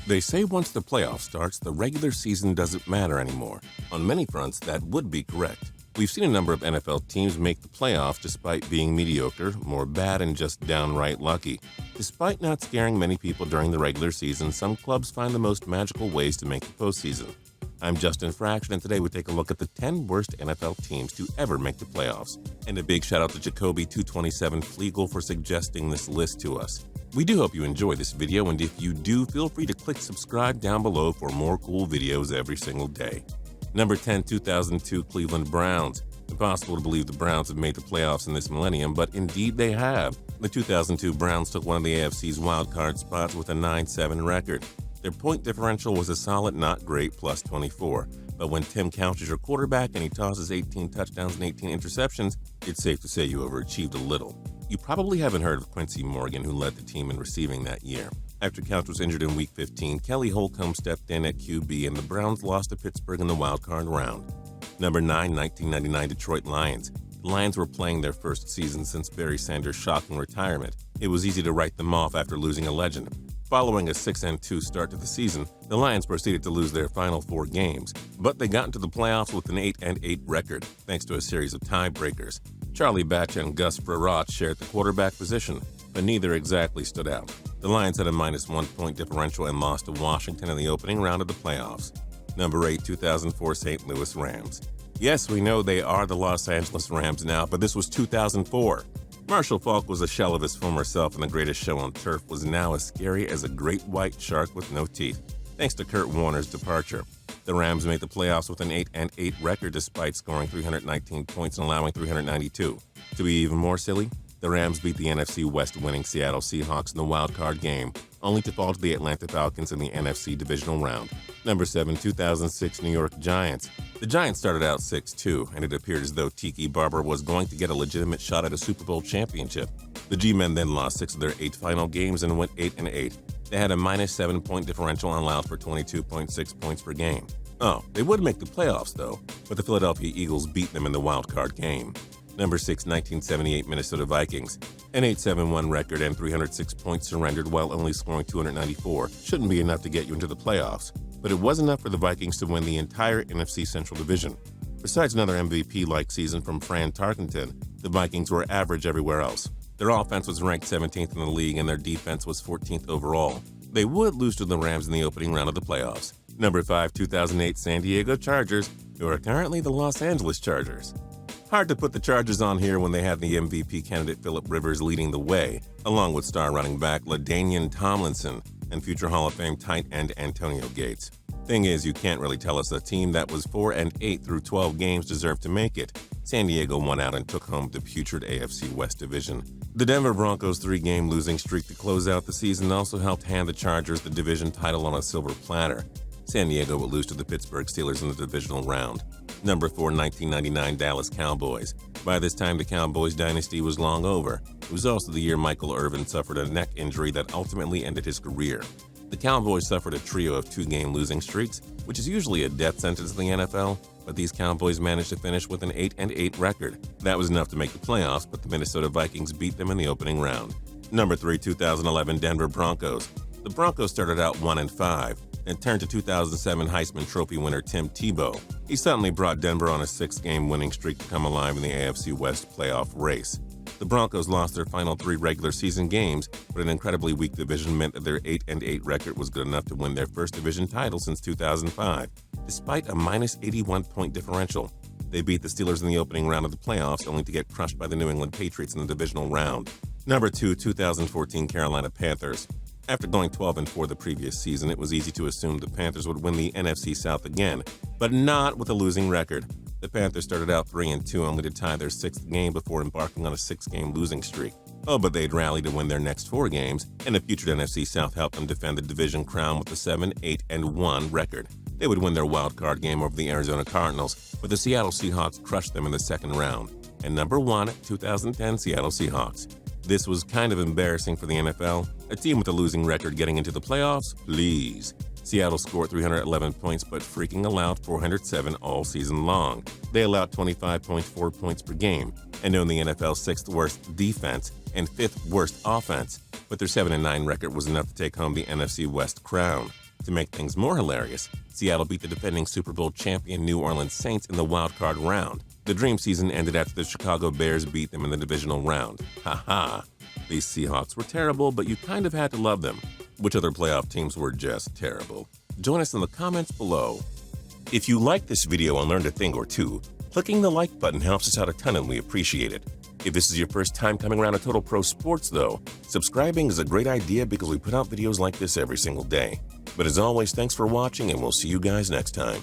They say once the playoff starts, the regular season doesn't matter anymore. On many fronts, that would be correct. We've seen a number of NFL teams make the playoffs despite being mediocre, more bad, and just downright lucky. Despite not scaring many people during the regular season, some clubs find the most magical ways to make the postseason. I'm Justin Fraction, and today we take a look at the 10 worst NFL teams to ever make the playoffs. And a big shout out to Jacoby227 Flegel for suggesting this list to us. We do hope you enjoy this video, and if you do, feel free to click subscribe down below for more cool videos every single day. Number 10, 2002 Cleveland Browns. Impossible to believe the Browns have made the playoffs in this millennium, but indeed they have. The 2002 Browns took one of the AFC's wildcard spots with a 9-7 record. Their point differential was a solid, not great, plus 24. But when Tim Couch is your quarterback and he tosses 18 touchdowns and 18 interceptions, it's safe to say you overachieved a little. You probably haven't heard of Quincy Morgan, who led the team in receiving that year. After Couch was injured in Week 15, Kelly Holcomb stepped in at QB, and the Browns lost to Pittsburgh in the wildcard round. Number 9, 1999 Detroit Lions. The Lions were playing their first season since Barry Sanders' shocking retirement. It was easy to write them off after losing a legend. Following a 6-2 start to the season, the Lions proceeded to lose their final 4 games, but they got into the playoffs with an 8-8 record, thanks to a series of tiebreakers. Charlie Batch and Gus Frerotte shared the quarterback position, but neither exactly stood out. The Lions had a -1 point differential and lost to Washington in the opening round of the playoffs. Number 8, 2004 St. Louis Rams. Yes, we know they are the Los Angeles Rams now, but this was 2004. Marshall Faulk was a shell of his former self, and the greatest show on turf was now as scary as a great white shark with no teeth, thanks to Kurt Warner's departure. The Rams made the playoffs with an 8-8 record despite scoring 319 points and allowing 392. To be even more silly, the Rams beat the NFC West winning Seattle Seahawks in the wild-card game, only to fall to the Atlanta Falcons in the NFC divisional round. Number 7, 2006 New York Giants. The Giants started out 6-2, and it appeared as though Tiki Barber was going to get a legitimate shot at a Super Bowl championship. The G-Men then lost 6 of their 8 final games and went 8-8. They had a -7 point differential and allowed for 22.6 points per game. Oh, they would make the playoffs though, but the Philadelphia Eagles beat them in the wild-card game. Number 6, 1978 Minnesota Vikings. An 8-7-1 record and 306 points surrendered while only scoring 294 shouldn't be enough to get you into the playoffs, but it was enough for the Vikings to win the entire NFC Central Division. Besides another MVP-like season from Fran Tarkenton, the Vikings were average everywhere else. Their offense was ranked 17th in the league and their defense was 14th overall. They would lose to the Rams in the opening round of the playoffs. Number 5, 2008 San Diego Chargers, who are currently the Los Angeles Chargers. Hard to put the Chargers on here when they had the MVP candidate Phillip Rivers leading the way, along with star running back LaDainian Tomlinson and future Hall of Fame tight end Antonio Gates. Thing is, you can't really tell us a team that was 4-8 through 12 games deserved to make it. San Diego won out and took home the putrid AFC West division. The Denver Broncos' 3-game losing streak to close out the season also helped hand the Chargers the division title on a silver platter. San Diego would lose to the Pittsburgh Steelers in the divisional round. Number 4, 1999 Dallas Cowboys. By this time, the Cowboys dynasty was long over. It was also the year Michael Irvin suffered a neck injury that ultimately ended his career. The Cowboys suffered a trio of 2-game losing streaks, which is usually a death sentence in the NFL, but these Cowboys managed to finish with an 8-8 record. That was enough to make the playoffs, but the Minnesota Vikings beat them in the opening round. Number 3, 2011 Denver Broncos. The Broncos started out 1-5 and turned to 2007 Heisman Trophy winner Tim Tebow. He suddenly brought Denver on a 6-game winning streak to come alive in the AFC West playoff race. The Broncos lost their final 3 regular season games, but an incredibly weak division meant that their 8-8 record was good enough to win their first division title since 2005. Despite a -81 point differential, they beat the Steelers in the opening round of the playoffs, only to get crushed by the New England Patriots in the divisional round. Number 2, 2014 Carolina Panthers. After going 12-4 the previous season, it was easy to assume the Panthers would win the NFC South again, but not with a losing record. The Panthers started out 3-2, only to tie their 6th game before embarking on a 6-game losing streak. Oh, but they'd rally to win their next 4 games, and the future NFC South helped them defend the division crown with a 7-8-1 record. They would win their wild card game over the Arizona Cardinals, but the Seattle Seahawks crushed them in the second round. And number 1, 2010 Seattle Seahawks. This was kind of embarrassing for the NFL. A team with a losing record getting into the playoffs? Please. Seattle scored 311 points but freaking allowed 407 all season long. They allowed 25.4 points per game and owned the NFL's 6th worst defense and 5th worst offense, but their 7-9 record was enough to take home the NFC West crown. To make things more hilarious, Seattle beat the defending Super Bowl champion New Orleans Saints in the wildcard round. The dream season ended after the Chicago Bears beat them in the divisional round. Ha. These Seahawks were terrible, but you kind of had to love them. Which other playoff teams were just terrible? Join us in the comments below. If you liked this video and learned a thing or two, clicking the like button helps us out a ton and we appreciate it. If this is your first time coming around to Total Pro Sports though, subscribing is a great idea because we put out videos like this every single day. But as always, thanks for watching and we'll see you guys next time.